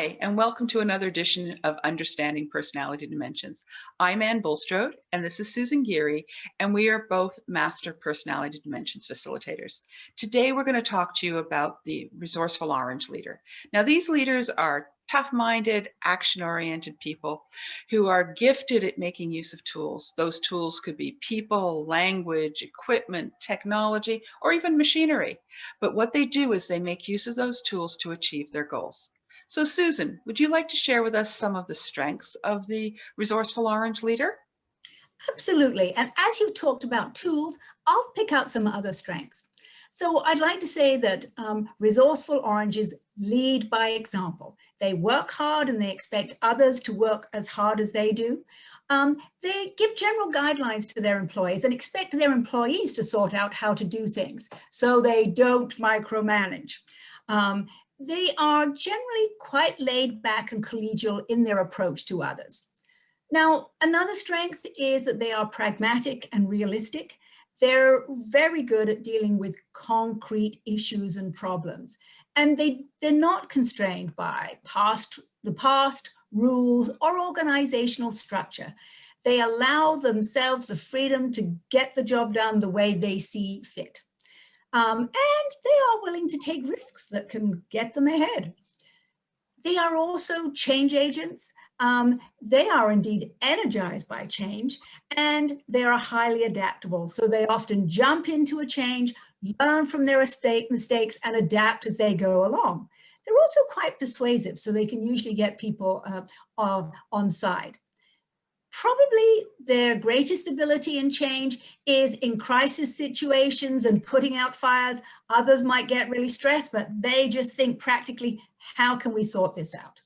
Hi, and welcome to another edition of Understanding Personality Dimensions. I'm Ann Bulstrode, and this is Susan Geary, and we are both Master Personality Dimensions facilitators. Today, we're going to talk to you about the Resourceful Orange Leader. Now, these leaders are tough-minded, action-oriented people who are gifted at making use of tools. Those tools could be people, language, equipment, technology, or even machinery. But what they do is they make use of those tools to achieve their goals. So Susan, would you like to share with us some of the strengths of the Resourceful Orange Leader? Absolutely. And as you've talked about tools, I'll pick out some other strengths. So I'd like to say that resourceful oranges lead by example. They work hard and they expect others to work as hard as they do. They give general guidelines to their employees and expect their employees to sort out how to do things, so they don't micromanage. They are generally quite laid back and collegial in their approach to others. Now, another strength is that they are pragmatic and realistic. They're very good at dealing with concrete issues and problems. And they're not constrained by the past, rules, or organizational structure. They allow themselves the freedom to get the job done the way they see fit. And they are willing to take risks that can get them ahead. They are also change agents. They are indeed energized by change, and they are highly adaptable. So they often jump into a change, learn from their mistakes, and adapt as they go along. They're also quite persuasive, so they can usually get people on side. Probably their greatest ability in change is in crisis situations and putting out fires. Others might get really stressed, but they just think practically, how can we sort this out?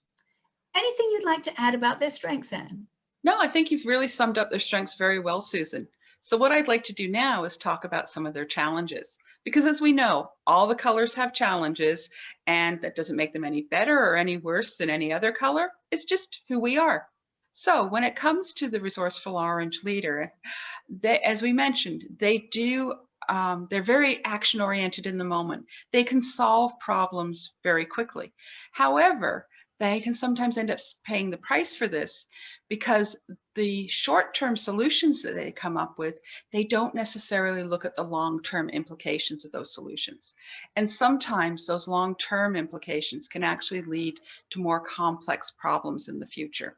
Anything you'd like to add about their strengths, Anne? No, I think you've really summed up their strengths very well, Susan. So what I'd like to do now is talk about some of their challenges. Because as we know, all the colors have challenges, and that doesn't make them any better or any worse than any other color. It's just who we are. So when it comes to the Resourceful Orange Leader, as we mentioned, they're very action-oriented in the moment. They can solve problems very quickly. However, they can sometimes end up paying the price for this because the short-term solutions that they come up with, they don't necessarily look at the long-term implications of those solutions. And sometimes those long-term implications can actually lead to more complex problems in the future.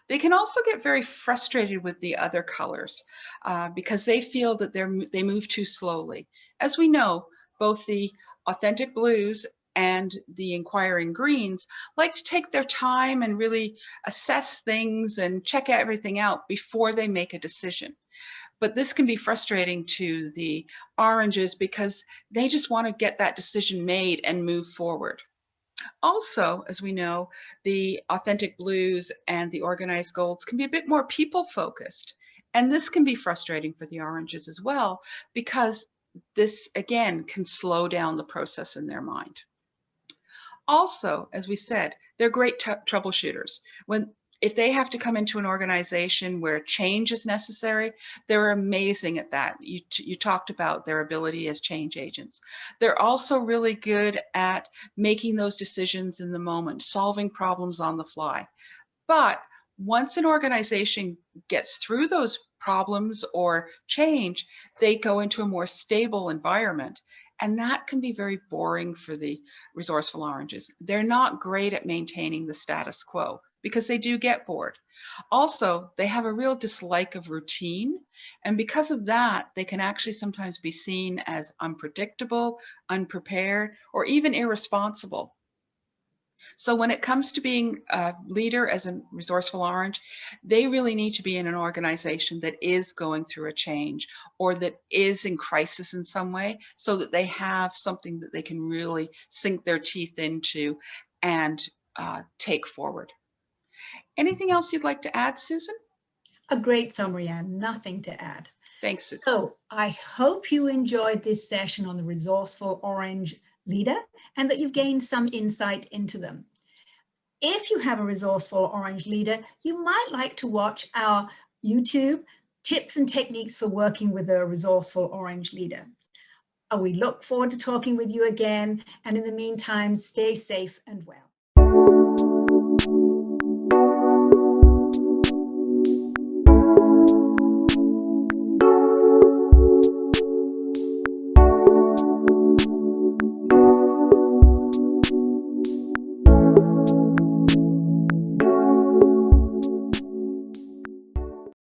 They can also get very frustrated with the other colors because they feel that they move too slowly. As we know, both the authentic blues and the inquiring greens like to take their time and really assess things and check everything out before they make a decision. But this can be frustrating to the oranges because they just want to get that decision made and move forward. Also, as we know, the authentic blues and the organized golds can be a bit more people focused. And this can be frustrating for the oranges as well, because this, again, can slow down the process in their mind. Also, as we said, they're great troubleshooters. If they have to come into an organization where change is necessary, they're amazing at that. You talked about their ability as change agents. They're also really good at making those decisions in the moment, solving problems on the fly. But once an organization gets through those problems or change, they go into a more stable environment. And that can be very boring for the resourceful oranges. They're not great at maintaining the status quo because they do get bored. Also, they have a real dislike of routine. And because of that, they can actually sometimes be seen as unpredictable, unprepared, or even irresponsible. So when it comes to being a leader as a resourceful orange, they really need to be in an organization that is going through a change or that is in crisis in some way, so that they have something that they can really sink their teeth into and take forward. Anything else you'd like to add, Susan? A great summary, Anne. Nothing to add. Thanks, Susan. So I hope you enjoyed this session on the Resourceful Orange Leader and that you've gained some insight into them. If you have a Resourceful Orange Leader, you might like to watch our YouTube tips and techniques for working with a Resourceful Orange Leader. We look forward to talking with you again, and in the meantime, stay safe and well.